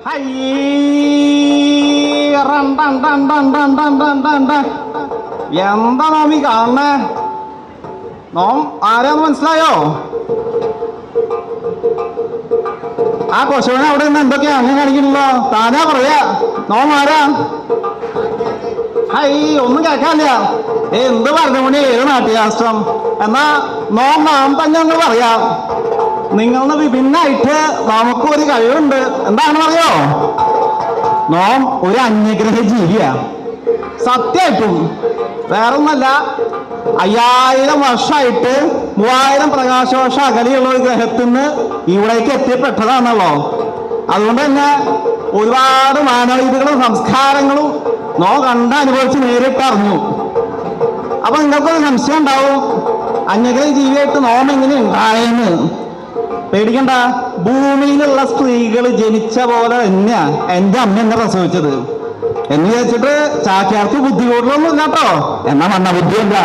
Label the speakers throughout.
Speaker 1: എന്താ നോമി കാണണേ? നോം ആരാന്ന് മനസ്സിലായോ? ആ കൊശവനെ അവിടെ നിന്ന് എന്തൊക്കെയാ അങ്ങനെ കാണിക്കണല്ലോ. താനാ പറയാ നോം ആരാ? ഒന്നും കേൾക്കാനില്ല. എന്ത് പറഞ്ഞുകൊണ്ട് ഏത് നാട്യശാസ്ത്രം? എന്നാ നോം നാം തന്നെ ഒന്ന് പറയാം. നിങ്ങളുടെ വിഭിന്നായിട്ട് നമുക്കൊരു കഴിവുണ്ട്. എന്താണെന്ന് അറിയോ? നോം ഒരു അന്യഗ്രഹ ജീവിയാ. സത്യമായിട്ടും വേറൊന്നല്ല, 5000 വർഷമായിട്ട് 3000 പ്രകാശവർഷം അകലെയുള്ള ഒരു ഗ്രഹത്തിൽ നിന്ന് ഇവിടേക്ക് എത്തിപ്പെട്ടതാണല്ലോ. അതുകൊണ്ട് തന്നെ ഒരുപാട് മാനവികതകളും സംസ്കാരങ്ങളും അനുഭവിച്ച് നേരിട്ട് അറിഞ്ഞു. അപ്പൊ നിങ്ങൾക്കൊരു സംശയം ഉണ്ടാവും, അന്യഗ്രഹ ജീവിയായിട്ട് നോം എങ്ങനെ ഉണ്ടായെന്ന്. പേടിക്കണ്ട, ഭൂമിയിലുള്ള സ്ത്രീകൾ ജനിച്ച പോലെ തന്നെയാ എൻ്റെ അമ്മ എന്നെ പ്രസവിച്ചത് എന്ന് വിചാരിച്ചിട്ട് ചാക്യാർക്ക് ബുദ്ധി കൂടുതലൊന്നും ഇല്ല കേട്ടോ. എന്നാ മണ്ണ ബുദ്ധിയല്ല.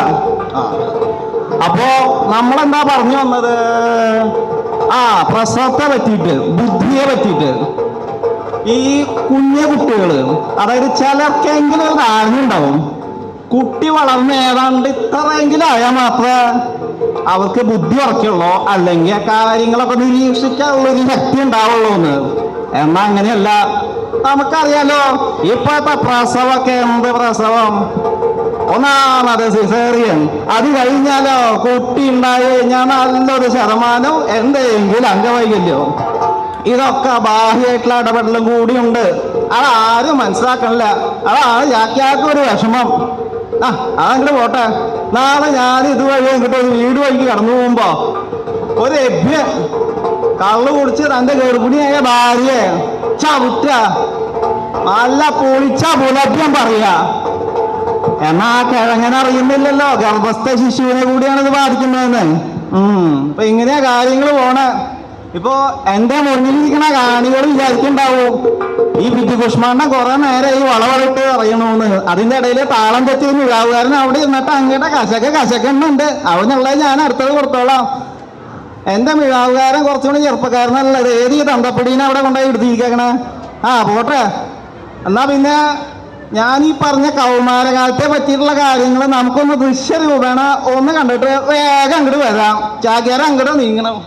Speaker 1: അപ്പോ നമ്മളെന്താ പറഞ്ഞു വന്നത്? പ്രസവത്തെ പറ്റിയിട്ട്, ബുദ്ധിയെ പറ്റിയിട്ട്. ഈ കുഞ്ഞു കുട്ടികള്, അതായത് ചിലർക്കെങ്കിലും ഒരു ധാരണ ഉണ്ടാവും, കുട്ടി വളർന്ന് ഏതാണ്ട് ഇത്രയെങ്കിലും ആയാൽ മാത്രമേ അവർക്ക് ബുദ്ധി ഉറക്കുള്ളൂ, അല്ലെങ്കിൽ ആ കാര്യങ്ങളൊക്കെ നിരീക്ഷിക്കാനുള്ളൊരു ശക്തി ഉണ്ടാവുള്ളൂ എന്ന്. എന്നാ അങ്ങനെയല്ല. നമുക്കറിയാലോ, ഇപ്പോഴത്തെ പ്രസവമൊക്കെ എന്ത് പ്രസവം! ഒന്നാമത് സിസേറിയൻ. അത് കഴിഞ്ഞാലോ കുട്ടി ഉണ്ടായി കഴിഞ്ഞാൽ നല്ലൊരു ശതമാനം എന്തെങ്കിലും അംഗവൈകല്യം. ഇതൊക്കെ ബാഹ്യമായിട്ടുള്ള ഇടപെടലും കൂടിയുണ്ട്. അതാരും മനസ്സിലാക്കണില്ല. അതാണ് ചാക്യാർക്കൊരു വിഷമം. അതങ്ങോട്ട് പോട്ടെ. നാളെ ഞാൻ ഇതുവഴി ഇങ്ങോട്ട് ഒരു വീട് വഴിക്ക് കടന്നു പോകുമ്പോ ഒരു എഭ്യൻ കള്ളു കുടിച്ച് തന്റെ ഗർഭിണിയായ ഭാര്യയെ ചവിട്ട നല്ല പൊളിച്ച പുലഭ്യം പറയാ. എന്നാ കിഴങ്ങനെ അറിയുന്നില്ലല്ലോ ഗർഭസ്ഥ ശിശുവിനെ കൂടിയാണ് ഇത് ബാധിക്കുന്നതെന്ന്. ഇപ്പൊ ഇങ്ങനെയാ കാര്യങ്ങൾ പോണേ. ഇപ്പോ എന്റെ മുന്നിലിരിക്കണ കാണികൾ വിചാരിക്കുന്നുണ്ടാവും, ഈ ബുദ്ധികുഷ്മാണ്ഡം കുറെ നേരം ഈ വളവളിട്ട് അറിയണോന്ന്. അതിന്റെ ഇടയിൽ താളം തെറ്റി മിഴാവുകാരൻ അവിടെ ഇരുന്നിട്ട് അങ്ങോട്ട് കശക്കുന്നുണ്ട്. അവനുള്ളത് ഞാൻ അടുത്തത് കൊടുത്തോളാം. എന്റെ മിഴാവുകാരൻ കുറച്ചുകൂടി ചെറുപ്പക്കാരനല്ലത്. ഏത് ഈ തന്തപ്പടീനെ അവിടെ കൊണ്ടുപോയി എടുത്തിരിക്കണേ? പോട്ടെ. എന്നാ പിന്നെ ഞാൻ ഈ പറഞ്ഞ കൗമാരകാലത്തെ പറ്റിയിട്ടുള്ള കാര്യങ്ങൾ നമുക്കൊന്ന് ദൃശ്യരൂപേണ ഒന്ന് കണ്ടിട്ട് വേഗം അങ്ങോട്ട് വരാം. ചാക്യാർ അങ്ങോട്ട് നീങ്ങണം.